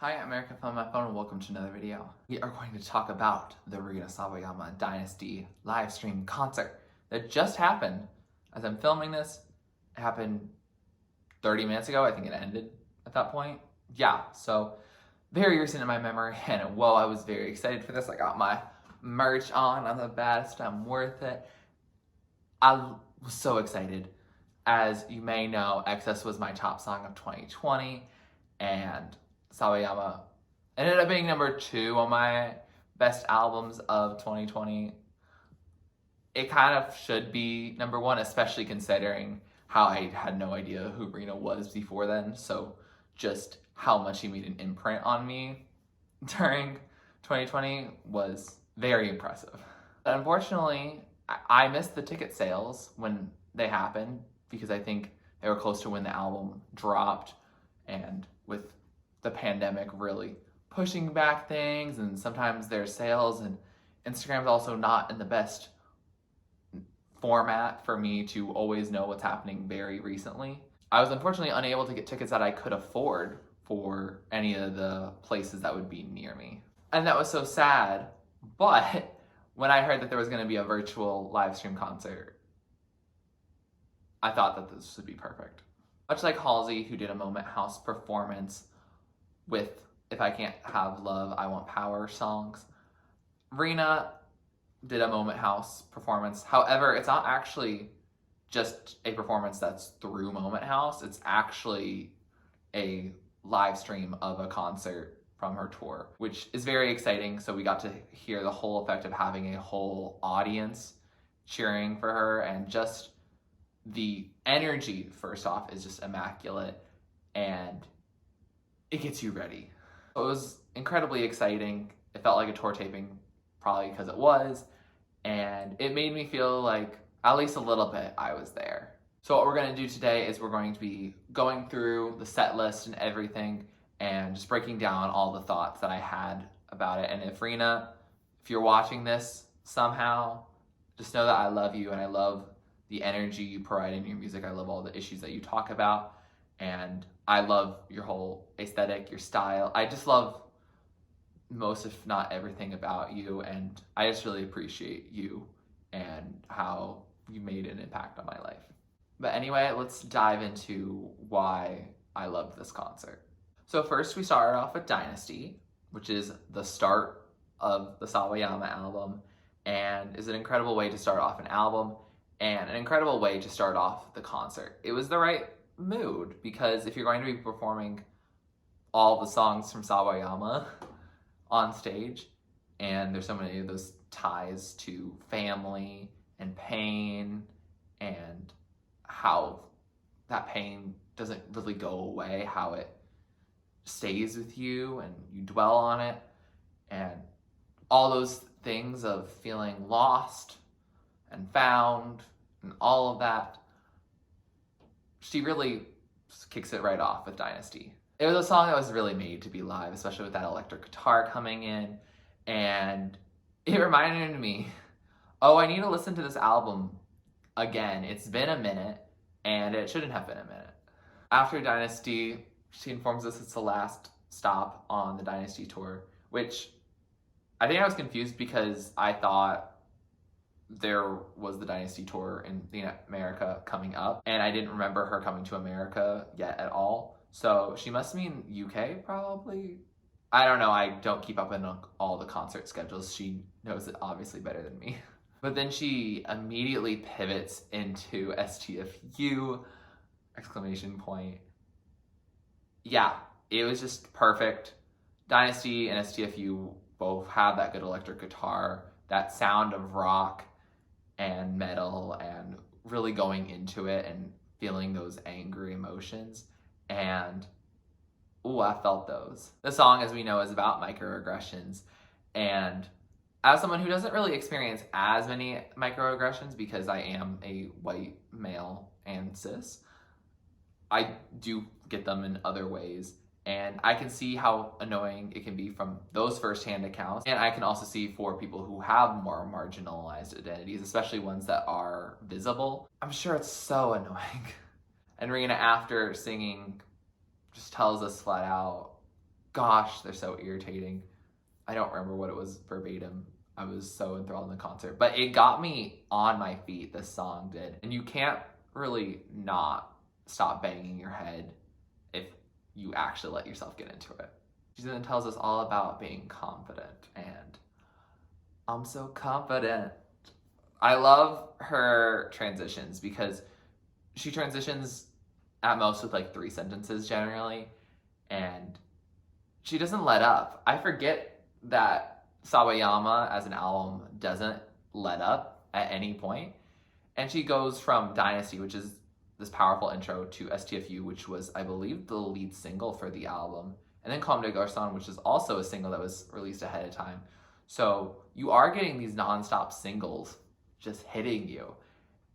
Hi, America from my phone, and welcome to another video. We are going to talk about the Rina Sawayama Dynasty Livestream Concert that just happened. As I'm filming this, it happened 30 minutes ago. I think it ended at that point. Yeah, so very recent in my memory, and whoa, I was very excited for this. I got my merch on. I'm the best. I'm worth it. I was so excited. As you may know, Excess was my top song of 2020, and Sawayama ended up being number 2 on my best albums of 2020. It kind of should be number 1, especially considering how I had no idea who Rina was before then. So just how much he made an imprint on me during 2020 was very impressive. But unfortunately, I missed the ticket sales when they happened because I think they were close to when the album dropped, and with the pandemic really pushing back things, and sometimes there's sales, and Instagram's also not in the best format for me to always know what's happening very recently. I was unfortunately unable to get tickets that I could afford for any of the places that would be near me. And that was so sad, but when I heard that there was going to be a virtual live stream concert, I thought that this would be perfect. Much like Halsey, who did a Moment House performance with If I Can't Have Love, I Want Power songs, Rina did a Moment House performance. However, it's not actually just a performance that's through Moment House. It's actually a live stream of a concert from her tour, which is very exciting. So we got to hear the whole effect of having a whole audience cheering for her, and just the energy, first off, is just immaculate, and it gets you ready. It was incredibly exciting. It felt like a tour taping, probably because it was, and it made me feel like, at least a little bit, I was there. So what we're going to do today is we're going to be going through the set list and everything, and just breaking down all the thoughts that I had about it. And if Rina, if you're watching this somehow, just know that I love you, and I love the energy you provide in your music. I love all the issues that you talk about, and I love your whole aesthetic, your style. I just love most, if not everything, about you, and I just really appreciate you and how you made an impact on my life. But anyway, let's dive into why I loved this concert. So first, we started off with Dynasty, which is the start of the Sawayama album, and is an incredible way to start off an album, and an incredible way to start off the concert. It was the right mood, because if you're going to be performing all the songs from Sawayama on stage, and there's so many of those ties to family and pain, and how that pain doesn't really go away, how it stays with you and you dwell on it, and all those things of feeling lost and found and all of that, she really kicks it right off with Dynasty. It was a song that was really made to be live, especially with that electric guitar coming in, and it reminded me, oh, I need to listen to this album again. It's been a minute, and it shouldn't have been a minute. After Dynasty, she informs us it's the last stop on the Dynasty tour, which I think I was confused because I thought there was the Dynasty tour in America coming up, and I didn't remember her coming to America yet at all. So she must mean UK, probably. I don't know, I don't keep up on all the concert schedules. She knows it obviously better than me. But then she immediately pivots into STFU, exclamation point. Yeah, it was just perfect. Dynasty and STFU both have that good electric guitar, that sound of rock and metal, and really going into it and feeling those angry emotions. And ooh, I felt those. The song, as we know, is about microaggressions, and as someone who doesn't really experience as many microaggressions because I am a white male and cis, I do get them in other ways, and I can see how annoying it can be from those firsthand accounts. And I can also see for people who have more marginalized identities, especially ones that are visible. I'm sure it's so annoying. And Rina, after singing, just tells us flat out, Gosh, they're so irritating. I don't remember what it was verbatim. I was so enthralled in the concert. But it got me on my feet, this song did. And you can't really not stop banging your head if you actually let yourself get into it. She then tells us all about being confident, and I'm so confident. I love her transitions because she transitions at most with like 3 sentences generally, and she doesn't let up. I forget that Sawayama as an album doesn't let up at any point. And she goes from Dynasty, which is this powerful intro, to STFU, which was, I believe, the lead single for the album. And then Comme des Garçons, which is also a single that was released ahead of time. So you are getting these non-stop singles just hitting you.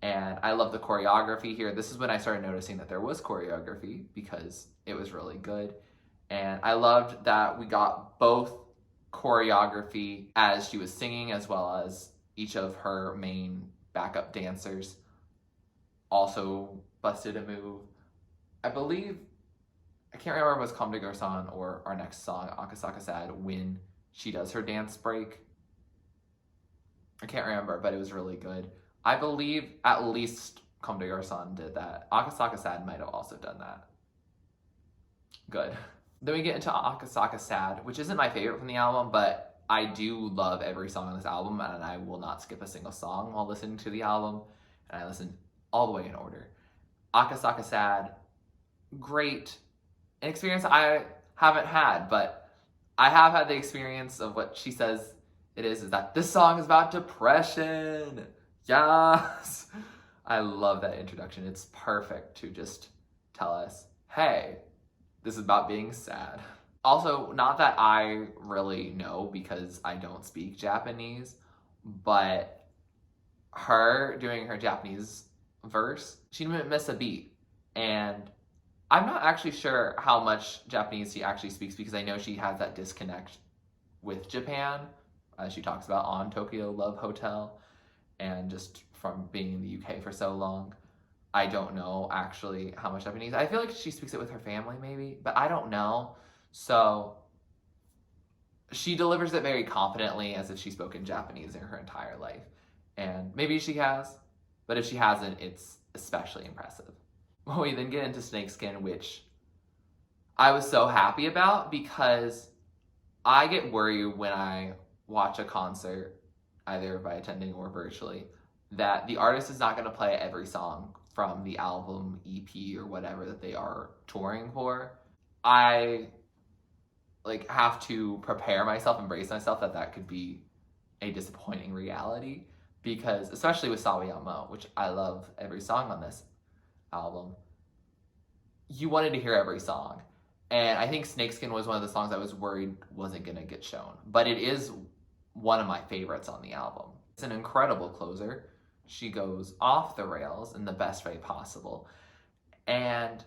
And I love the choreography here. This is when I started noticing that there was choreography because it was really good. And I loved that we got both choreography as she was singing, as well as each of her main backup dancers also busted a move. I believe, I can't remember if it was Comme des Garçons or our next song, Asuka Sad, when she does her dance break. I can't remember, but it was really good. I believe at least Comme des Garçons did that. Asuka Sad might have also done that. Good. Then we get into Asuka Sad, which isn't my favorite from the album, but I do love every song on this album, and I will not skip a single song while listening to the album, and I listen all the way in order. Asuka Sad, great. An experience I haven't had, but I have had the experience of what she says it is that this song is about depression. Yes! I love that introduction. It's perfect to just tell us, hey, this is about being sad. Also, not that I really know because I don't speak Japanese, but her doing her Japanese verse, she didn't miss a beat. And I'm not actually sure how much Japanese she actually speaks because I know she has that disconnect with Japan, as she talks about on Tokyo Love Hotel, and just from being in the UK for so long. I don't know actually how much Japanese. I feel like she speaks it with her family maybe, but I don't know. So she delivers it very confidently as if she's spoken Japanese in her entire life. And maybe she has, but if she hasn't, it's especially impressive. Well, we then get into Snakeskin, which I was so happy about because I get worried when I watch a concert, either by attending or virtually, that the artist is not going to play every song from the album, EP, or whatever that they are touring for. I have to prepare myself, embrace myself that could be a disappointing reality, because especially with Sawayama, which I love every song on this album, you wanted to hear every song. And I think Snakeskin was one of the songs I was worried wasn't going to get shown. But it is one of my favorites on the album. It's an incredible closer. She goes off the rails in the best way possible. And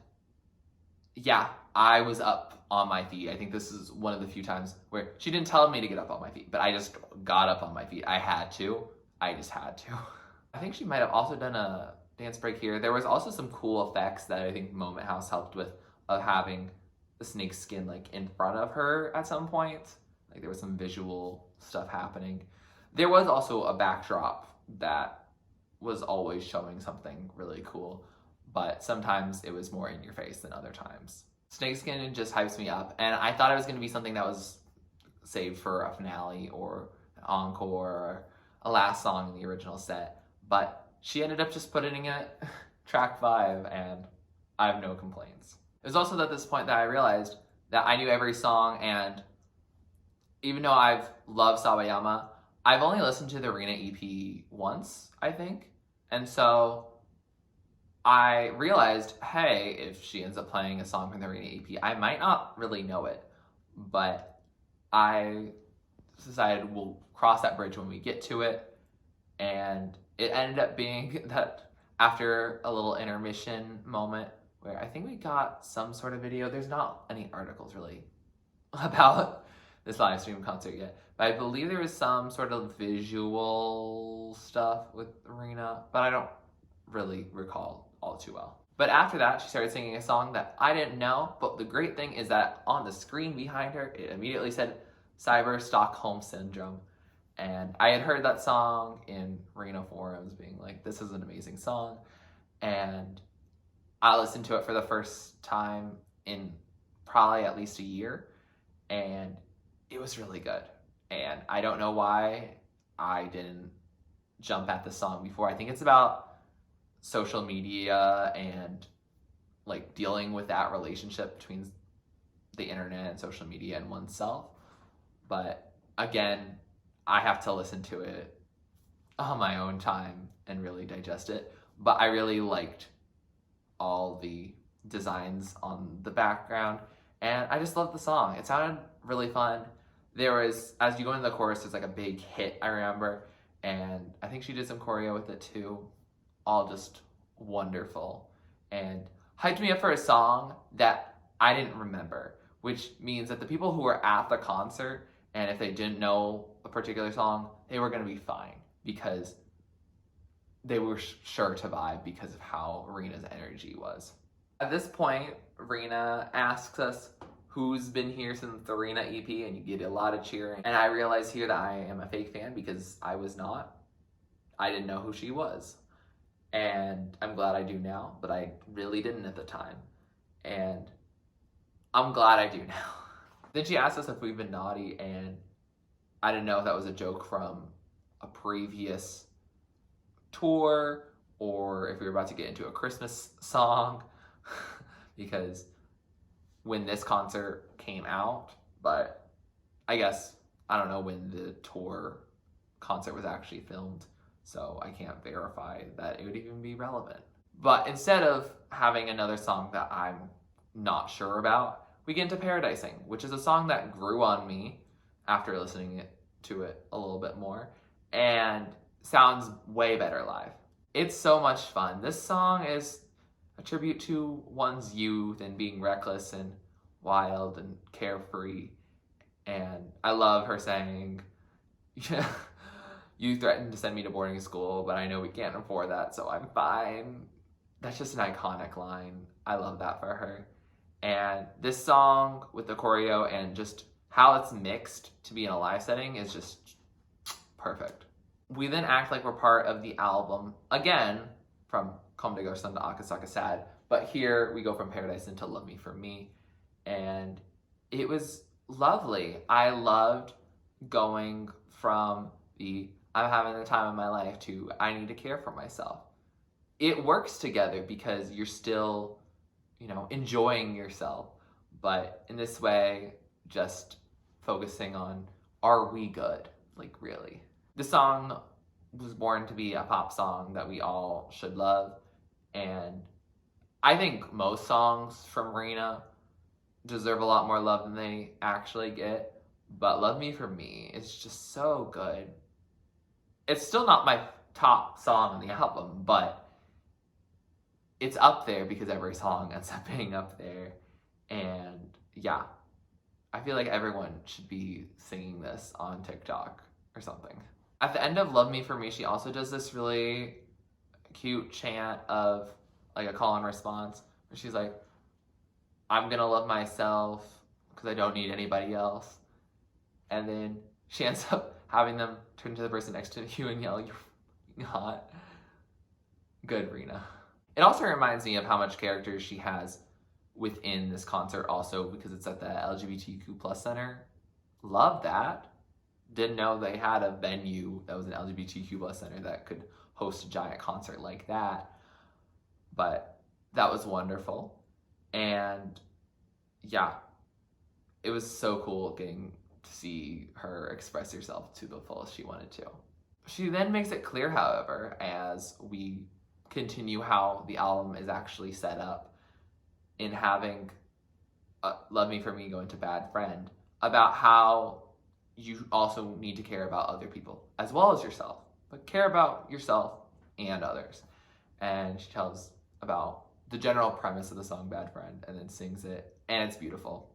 yeah, I was up on my feet. I think this is one of the few times where she didn't tell me to get up on my feet, but I just got up on my feet. I had to. I just had to. I think she might have also done a dance break here. There was also some cool effects that I think Moment House helped with, of having the snakeskin in front of her at some point. There was some visual stuff happening. There was also a backdrop that was always showing something really cool, but sometimes it was more in your face than other times. Snakeskin just hypes me up, and I thought it was going to be something that was saved for a finale or an encore or a last song in the original set, but she ended up just putting it track 5, and I have no complaints. It was also at this point that I realized that I knew every song, and even though I've loved Sawayama, I've only listened to the Rina EP once, I think. And so I realized, hey, if she ends up playing a song from the Rina EP, I might not really know it. But I decided we'll cross that bridge when we get to it. And it ended up being that after a little intermission moment where I think we got some sort of video. There's not any articles really about this live stream concert yet, but I believe there was some sort of visual stuff with Rina, but I don't really recall all too well. But after that, she started singing a song that I didn't know, but the great thing is that on the screen behind her, it immediately said Cyberstockholm Syndrome. And I had heard that song in Rina forums being like, this is an amazing song. And I listened to it for the first time in probably at least a year, and it was really good. And I don't know why I didn't jump at the song before. I think it's about social media and like dealing with that relationship between the internet and social media and oneself. But again, I have to listen to it on my own time and really digest it. But I really liked all the designs on the background, and I just loved the song. It sounded really fun. There was, as you go into the chorus, there's like a big hit, I remember, and I think she did some choreo with it too. All just wonderful, and hyped me up for a song that I didn't remember, which means that the people who were at the concert, and if they didn't know a particular song, they were going to be fine, because they were sure to vibe because of how Rina's energy was. At this point, Rina asks us who's been here since the Rina EP, and you get a lot of cheering. And I realize here that I am a fake fan because I was not. I didn't know who she was. And I'm glad I do now, but I really didn't at the time. And I'm glad I do now. Then she asked us if we've been naughty, and I didn't know if that was a joke from a previous tour or if we were about to get into a Christmas song because when this concert came out, but I guess I don't know when the tour concert was actually filmed, so I can't verify that it would even be relevant. But instead of having another song that I'm not sure about, we get into Paradising, which is a song that grew on me after listening to it a little bit more, and sounds way better live. It's so much fun. This song is a tribute to one's youth and being reckless and wild and carefree. And I love her saying, you threatened to send me to boarding school, but I know we can't afford that, so I'm fine. That's just an iconic line. I love that for her. And this song with the choreo and just how it's mixed to be in a live setting is just perfect. We then act like we're part of the album, again, from Comme des Garçons to Asuka Sad, but here we go from Paradise into Love Me For Me, and it was lovely. I loved going from the I'm having the time of my life to I need to care for myself. It works together because you're still, enjoying yourself, but in this way, just focusing on, are we good? Like, really. The song was born to be a pop song that we all should love, and I think most songs from Rina deserve a lot more love than they actually get, but Love Me For Me is just so good. It's still not my top song on the album, but it's up there because every song ends up being up there, and yeah, I feel like everyone should be singing this on TikTok or something. At the end of Love Me For Me, she also does this really cute chant of like a call and response where she's like, I'm gonna love myself because I don't need anybody else. And then she ends up having them turn to the person next to you and yell, you're f***ing hot. Good, Rina. It also reminds me of how much character she has within this concert also because it's at the LGBTQ plus center. Love that. Didn't know they had a venue that was an LGBTQ plus center that could host a giant concert like that. But that was wonderful. And yeah, it was so cool getting to see her express herself to the fullest she wanted to. She then makes it clear, however, as we continue how the album is actually set up in having Love Me For Me go into Bad Friend, about how you also need to care about other people as well as yourself, but care about yourself and others. And she tells about the general premise of the song Bad Friend and then sings it, and it's beautiful,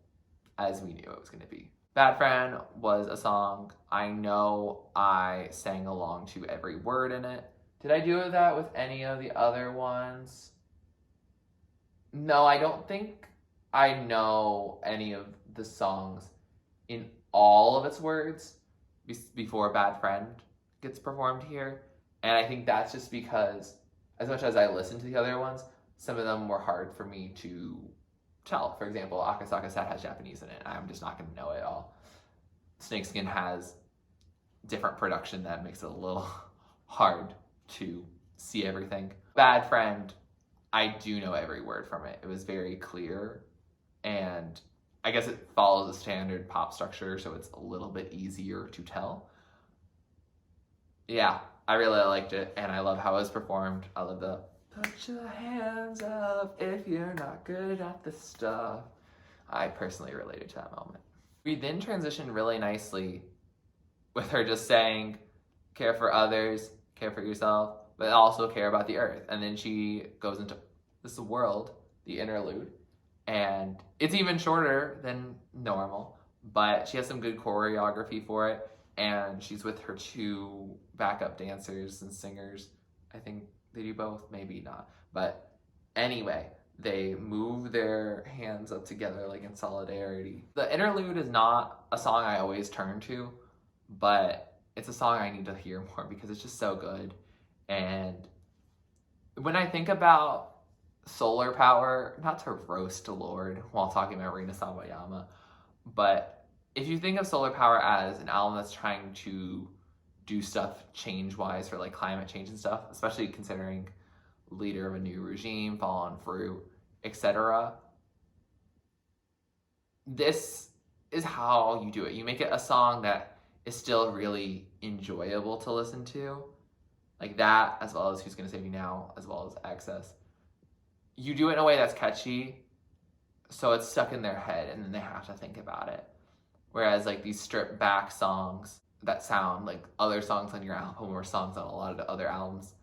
as we knew it was going to be. Bad Friend was a song I know I sang along to every word in it. Did I do that with any of the other ones? No, I don't think I know any of the songs in all of its words before Bad Friend gets performed here. And I think that's just because, as much as I listened to the other ones, some of them were hard for me to tell. For example, Asuka Sad has Japanese in it. I'm just not going to know it all. Snakeskin has different production that makes it a little hard to see everything. Bad Friend, I do know every word from it. It was very clear, and I guess it follows a standard pop structure, so it's a little bit easier to tell. Yeah, I really liked it, and I love how it was performed. I love the put your hands up if you're not good at this stuff. I personally related to that moment. We then transitioned really nicely with her just saying, care for others, care for yourself, but also care about the earth. And then she goes into this world, the interlude, and it's even shorter than normal, but she has some good choreography for it, and she's with her two backup dancers and singers. I think they do both, maybe not. But anyway, they move their hands up together like in solidarity. The interlude is not a song I always turn to, but it's a song I need to hear more because it's just so good. And when I think about solar power, not to roast Lord while talking about Rina Sawayama, but if you think of solar power as an album that's trying to do stuff change-wise for like climate change and stuff, especially considering leader of a new regime, fallen fruit, etc., this is how you do it. You make it a song that is still really enjoyable to listen to, like that, as well as Who's Gonna Save You Now, as well as Access. You do it in a way that's catchy, so it's stuck in their head, and then they have to think about it. Whereas like these stripped back songs that sound like other songs on your album or songs on a lot of the other albums,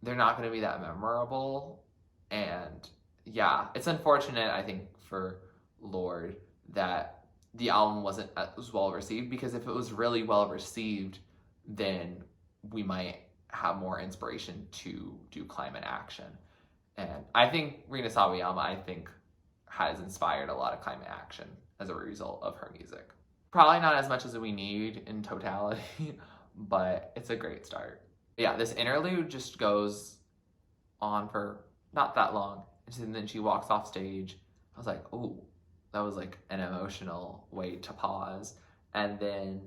they're not going to be that memorable. And yeah, it's unfortunate, I think, for Lord that the album wasn't as well received, because if it was really well received, then we might have more inspiration to do climate action. And I think Rina Sawayama, has inspired a lot of climate action as a result of her music. Probably not as much as we need in totality, but it's a great start. Yeah, this interlude just goes on for not that long, and then she walks off stage. I was like, oh, that was like an emotional way to pause. And then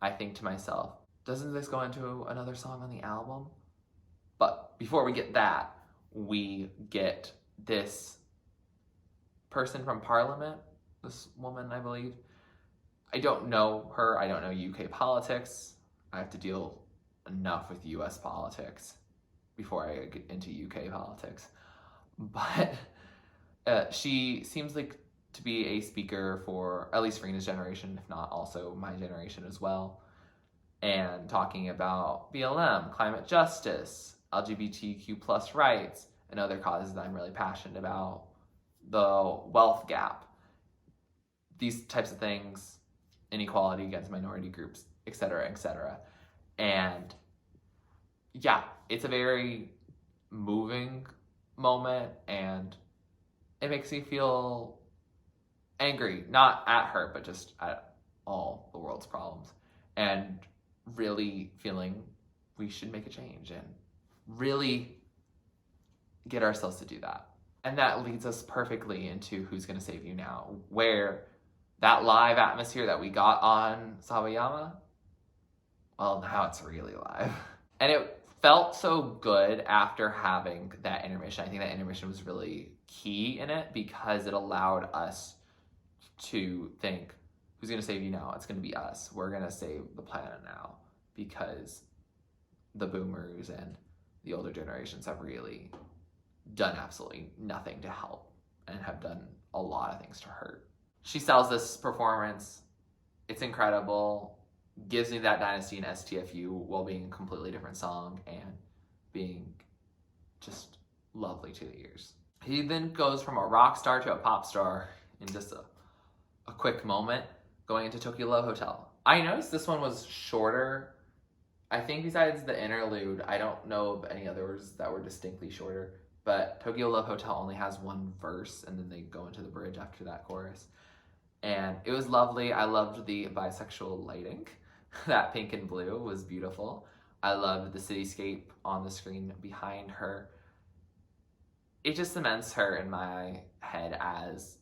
I think to myself, doesn't this go into another song on the album? But before we get that, we get this person from Parliament, this woman, I believe. I don't know her. I don't know UK politics. I have to deal enough with US politics before I get into UK politics. But she seems like to be a speaker for at least Rina's generation, if not also my generation as well. And talking about BLM, climate justice, LGBTQ plus rights, and other causes that I'm really passionate about, the wealth gap, these types of things, inequality against minority groups, etc., etc. And yeah, it's a very moving moment, and it makes me feel angry, not at her, but just at all the world's problems, and really feeling we should make a change and really get ourselves to do that. And that leads us perfectly into Who's Gonna Save You Now, where that live atmosphere that we got on Sawayama, well, now it's really live. And it felt so good after having that intermission. I think that intermission was really key in it because it allowed us to think, who's gonna save you now? It's gonna be us. We're gonna save the planet now, because the boomers and the older generations have really done absolutely nothing to help and have done a lot of things to hurt. She sells this performance. It's incredible. Gives me that Dynasty and STFU while being a completely different song and being just lovely to the ears. He then goes from a rock star to a pop star in just a quick moment, going into Tokyo Love Hotel. I noticed this one was shorter. I think besides the interlude, I don't know of any others that were distinctly shorter. but Tokyo Love Hotel only has one verse, and then they go into the bridge after that chorus. And it was lovely. I loved the bisexual lighting. That pink and blue was beautiful. I loved the cityscape on the screen behind her. It just cements her in my head as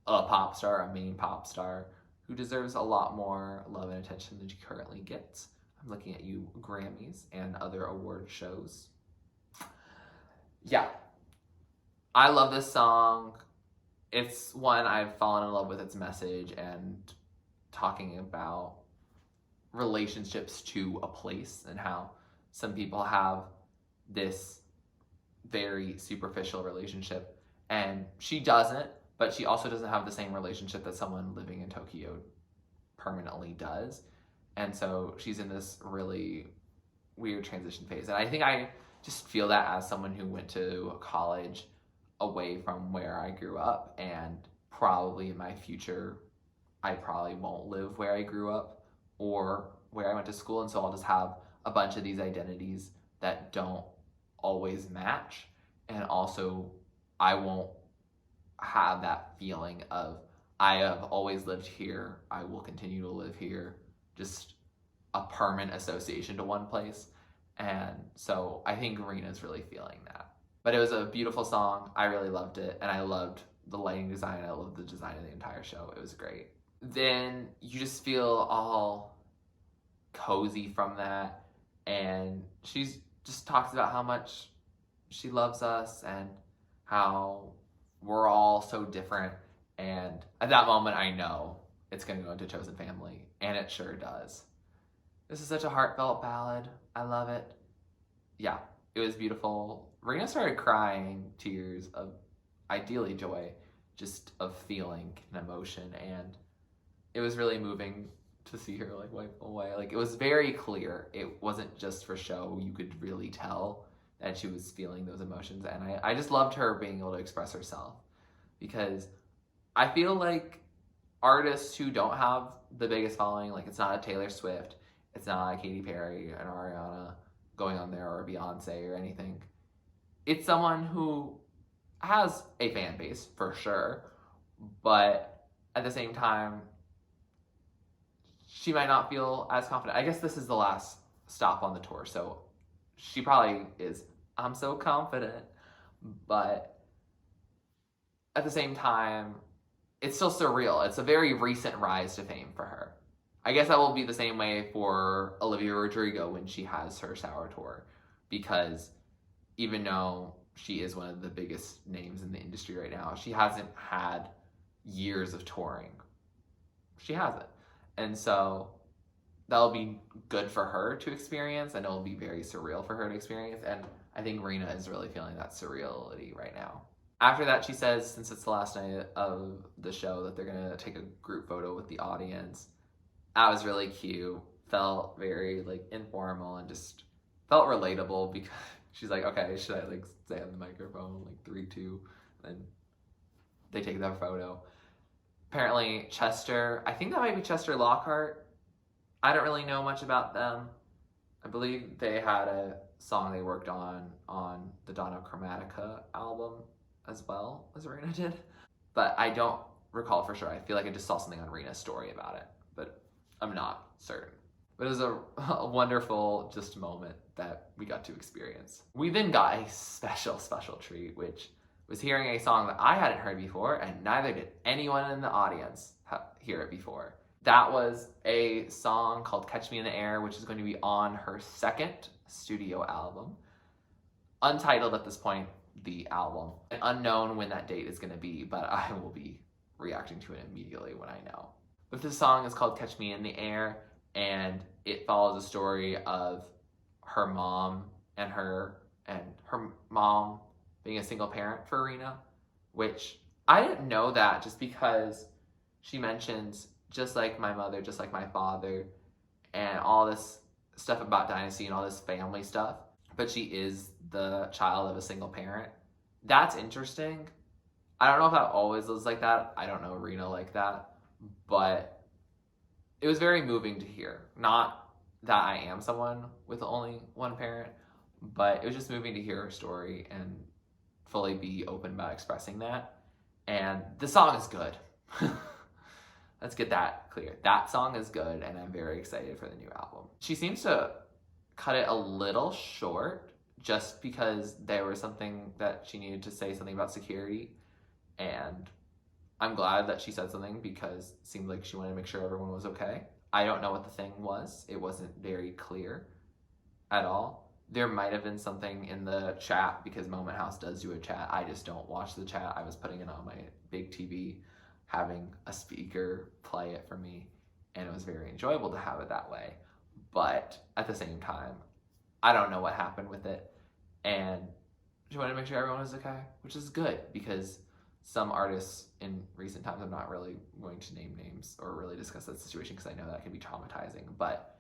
a pop star, a main pop star, who deserves a lot more love and attention than she currently gets. I'm looking at you, Grammys and other award shows. Yeah. I love this song. It's one I've fallen in love with its message and talking about relationships to a place and how some people have this very superficial relationship and she doesn't, but she also doesn't have the same relationship that someone living in Tokyo permanently does. And so she's in this really weird transition phase. And I think I just feel that as someone who went to college away from where I grew up, and probably in my future, I probably won't live where I grew up or where I went to school. And so I'll just have a bunch of these identities that don't always match. And also I won't have that feeling of I have always lived here, I will continue to live here, just a permanent association to one place. And so I think Rina's really feeling that. But it was a beautiful song. I really loved it. And I loved the lighting design. I loved the design of the entire show. It was great. Then you just feel all cozy from that. And she's just talks about how much she loves us and how we're all so different. And at that moment, I know it's going to go into Chosen Family. And it sure does. This is such a heartfelt ballad. I love it. Yeah, it was beautiful. Rina started crying tears of ideally joy, just of feeling and emotion. And it was really moving to see her like wipe away. Like, it was very clear. It wasn't just for show. You could really tell that she was feeling those emotions. And I just loved her being able to express herself, because I feel like artists who don't have the biggest following, like it's not a Taylor Swift, it's not a Katy Perry and Ariana going on there, or a Beyonce or anything. It's someone who has a fan base for sure, but at the same time, she might not feel as confident. I guess this is the last stop on the tour, so she probably is, I'm so confident, but at the same time, it's still surreal. It's a very recent rise to fame for her. I guess that will be the same way for Olivia Rodrigo when she has her Sour Tour, because even though she is one of the biggest names in the industry right now, she hasn't had years of touring. She hasn't. And so that'll be good for her to experience, and it'll be very surreal for her to experience. And I think Rina is really feeling that surreality right now. After that, she says, since it's the last night of the show, that they're going to take a group photo with the audience. That was really cute. Felt very like informal and just felt relatable, because she's like, okay, should I like say on the microphone, like 3, 2, and they take that photo. Apparently Chester, I think that might be Chester Lockhart. I don't really know much about them. I believe they had a song they worked on the Donna Chromatica album as well as Rina did. But I don't recall for sure. I feel like I just saw something on Rina's story about it, but I'm not certain. But it was a wonderful just moment that we got to experience. We then got a special treat, which was hearing a song that I hadn't heard before, and neither did anyone in the audience hear it before. That was a song called Catch Me in the Air, which is going to be on her second studio album. Untitled at this point, the album. And unknown when that date is going to be, but I will be reacting to it immediately when I know. But this song is called Catch Me in the Air, and it follows a story of her mom and her mom being a single parent for Rina, which I didn't know that, just because she mentions just like my mother, just like my father, and all this stuff about Dynasty and all this family stuff, but she is the child of a single parent. That's interesting. I don't know if that always was like that. I don't know Rina like that, but it was very moving to hear. Not that I am someone with only one parent, but it was just moving to hear her story and fully be open about expressing that. And the song is good. Let's get that clear. That song is good, and I'm very excited for the new album. She seems to cut it a little short just because there was something that she needed to say something about security, and I'm glad that she said something because it seemed like she wanted to make sure everyone was okay. I don't know what the thing was. It wasn't very clear at all. There might have been something in the chat because Moment House does do a chat. I just don't watch the chat. I was putting it on my big TV, having a speaker play it for me, and it was very enjoyable to have it that way. But at the same time, I don't know what happened with it, and she wanted to make sure everyone was okay, which is good because some artists in recent times, I'm not really going to name names or really discuss that situation because I know that can be traumatizing, but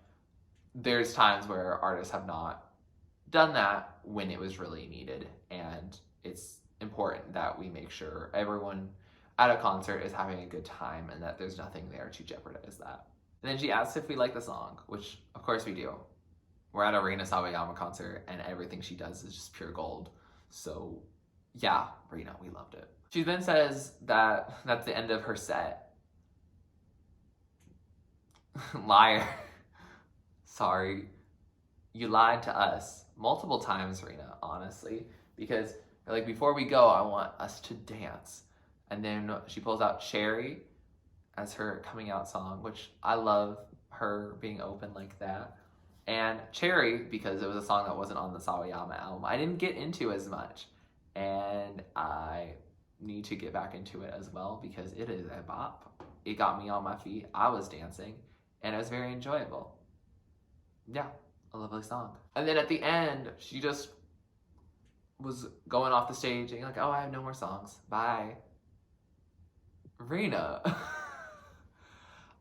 there's times where artists have not done that when it was really needed, and it's important that we make sure everyone at a concert is having a good time and that there's nothing there to jeopardize that. And then she asked if we like the song, which of course we do. We're at a Rina Sawayama concert and everything she does is just pure gold. So yeah, Rina, we loved it. She then says that that's the end of her set. Liar. Sorry. You lied to us multiple times, Rina, honestly, because like before we go, I want us to dance. And then she pulls out Cherry as her coming out song, which I love her being open like that. And Cherry, because it was a song that wasn't on the Sawayama album, I didn't get into as much. And I need to get back into it as well because it is a bop. It got me on my feet. I was dancing and it was very enjoyable. Yeah, a lovely song. And then at the end, she just was going off the stage and like, oh, I have no more songs. Bye. Rina.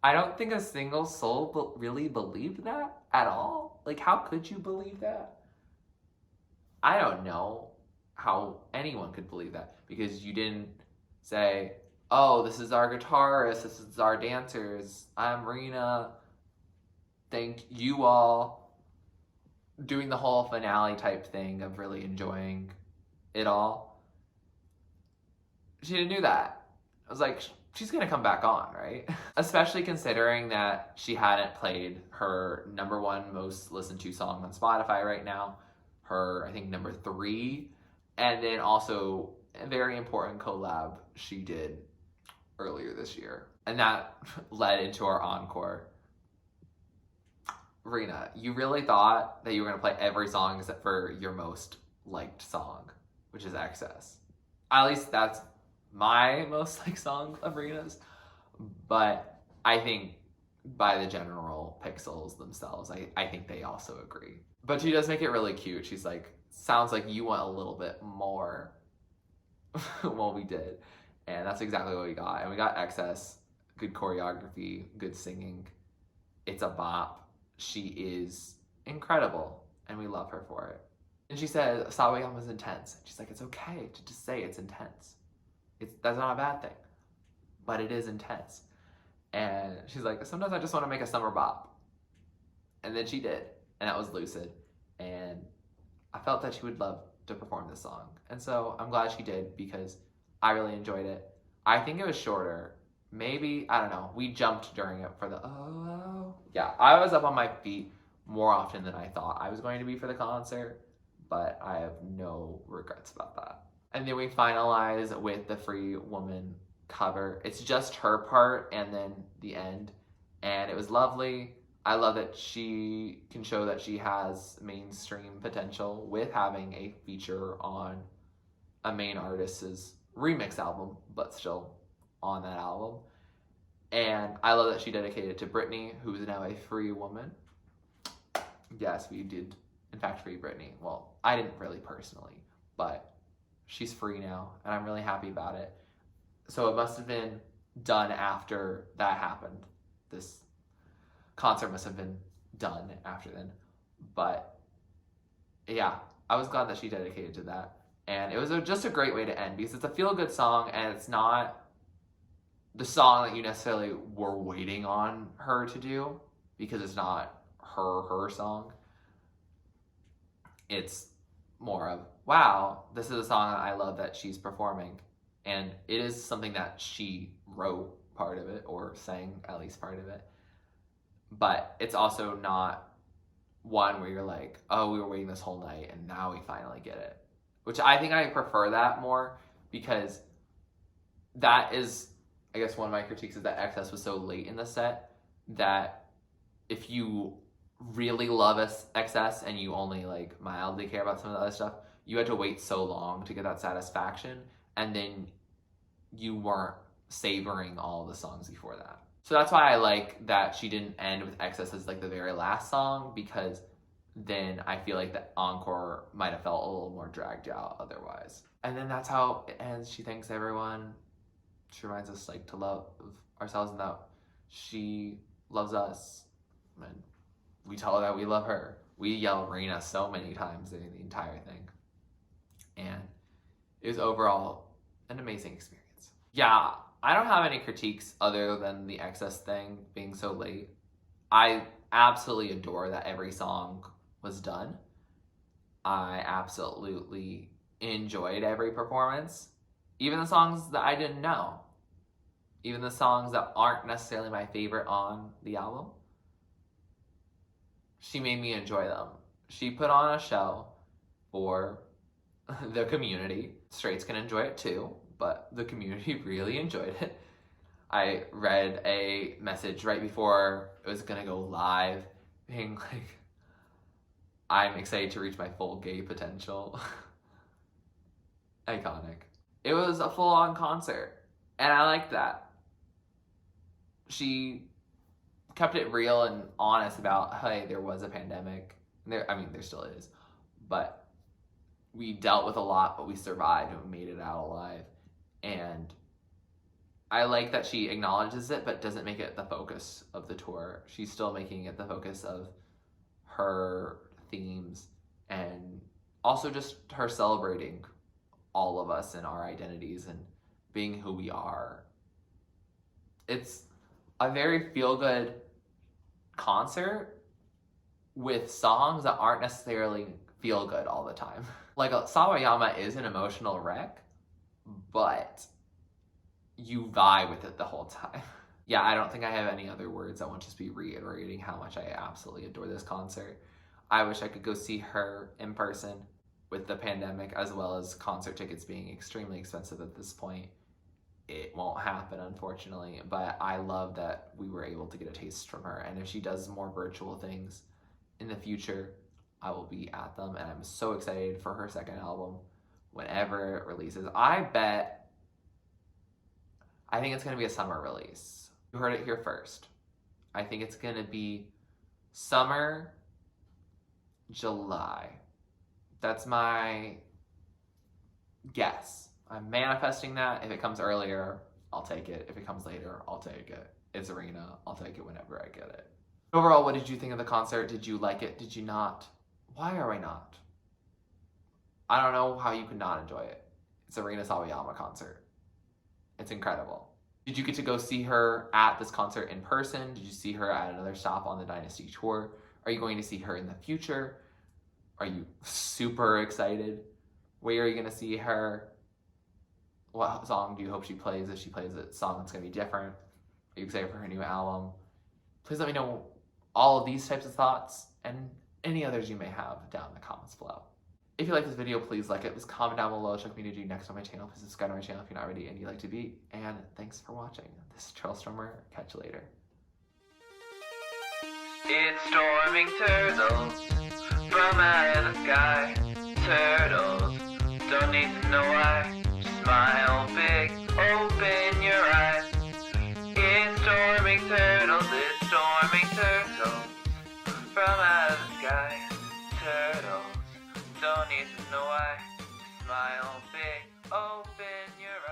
I don't think a single soul really believed that at all. Like, how could you believe that? I don't know how anyone could believe that because you didn't say, oh, this is our guitarist, this is our dancers, I'm Rina, thank you all, doing the whole finale type thing of really enjoying it all. She didn't do that. I was like, she's gonna come back on, right? Especially considering that she hadn't played her #1 most listened to song on Spotify right now, her, I think, #3, and then also a very important collab she did earlier this year. And that led into our encore. Rina, you really thought that you were gonna play every song except for your most liked song, which is Excess. At least that's my most liked song of Rina's, but I think by the general pixels themselves, I think they also agree. But she does make it really cute. She's like, sounds like you want a little bit more. Well, we did, and that's exactly what we got. And we got Excess, good choreography, good singing. It's a bop. She is incredible, and we love her for it. And she said, Sawayama's intense. She's like, it's okay to just say it's intense. That's not a bad thing, but it is intense. And she's like, sometimes I just want to make a summer bop. And then she did, and that was Lucid. And I felt that she would love to perform this song. And so I'm glad she did because I really enjoyed it. I think it was shorter. Maybe, I don't know, we jumped during it for the oh. Yeah, I was up on my feet more often than I thought I was going to be for the concert, but I have no regrets about that. And then we finalize with the Free Woman cover. It's just her part and then the end. And it was lovely. I love that she can show that she has mainstream potential with having a feature on a main artist's remix album, but still on that album. And I love that she dedicated it to Britney, who is now a free woman. Yes, we did, in fact, free Britney. Well, I didn't really personally, but she's free now, and I'm really happy about it. So it must have been done after that happened. This concert must have been done after then. But yeah, I was glad that she dedicated to that. And it was just a great way to end because it's a feel-good song and it's not the song that you necessarily were waiting on her to do because it's not her song. It's more of wow, this is a song that I love that she's performing. And it is something that she wrote part of it, or sang at least part of it. But it's also not one where you're like, oh, we were waiting this whole night and now we finally get it. Which I think I prefer that more, because that is, I guess one of my critiques is that XS was so late in the set that if you really love XS and you only like mildly care about some of the other stuff, you had to wait so long to get that satisfaction, and then you weren't savoring all the songs before that. So that's why I like that she didn't end with XS as like the very last song, because then I feel like the encore might have felt a little more dragged out otherwise. And then that's how it ends. She thanks everyone. She reminds us like to love ourselves and that she loves us. And we tell her that we love her. We yell Rina so many times during the entire thing. And it was overall an amazing experience. Yeah, I don't have any critiques other than the XS thing being so late. I absolutely adore that every song was done. I absolutely enjoyed every performance. Even the songs that I didn't know. Even the songs that aren't necessarily my favorite on the album. She made me enjoy them. She put on a show for the community. Straights can enjoy it too, but the community really enjoyed it. I read a message right before it was gonna go live being like, I'm excited to reach my full gay potential. Iconic. It was a full-on concert, and I liked that. She kept it real and honest about, hey, there was a pandemic. There still is, but we dealt with a lot, but we survived and we made it out alive. And I like that she acknowledges it, but doesn't make it the focus of the tour. She's still making it the focus of her themes, and also just her celebrating all of us and our identities and being who we are. It's a very feel-good concert with songs that aren't necessarily feel-good all the time. Like, Sawayama is an emotional wreck, but you vibe with it the whole time. Yeah, I don't think I have any other words. I won't just be reiterating how much I absolutely adore this concert. I wish I could go see her in person with the pandemic, as well as concert tickets being extremely expensive at this point. It won't happen, unfortunately, but I love that we were able to get a taste from her. And if she does more virtual things in the future, I will be at them. And I'm so excited for her second album whenever it releases. I think it's going to be a summer release. You heard it here first. I think it's going to be summer, July. That's my guess. I'm manifesting that. If it comes earlier, I'll take it. If it comes later, I'll take it. It's Rina. I'll take it whenever I get it. Overall, what did you think of the concert? Did you like it? Did you not? Why or why not? I don't know how you could not enjoy it. It's a Rina Sawayama concert. It's incredible. Did you get to go see her at this concert in person? Did you see her at another stop on the Dynasty tour? Are you going to see her in the future? Are you super excited? Where are you going to see her? What song do you hope she plays? If she plays a song that's going to be different? Are you excited for her new album? Please let me know all of these types of thoughts and any others you may have down in the comments below. If you like this video, please like it. Please comment down below. Check me to do next on my channel. Please subscribe to my channel if you're not already and you like to be. And thanks for watching. This is TurtleStormer. Catch you later. It's storming turtles from out of the sky. Turtles don't need to know why. Smile big, open your eyes. It's storming turtles, it's storming turtles from out of the sky. Turtles don't need to know why. Smile big, open your eyes.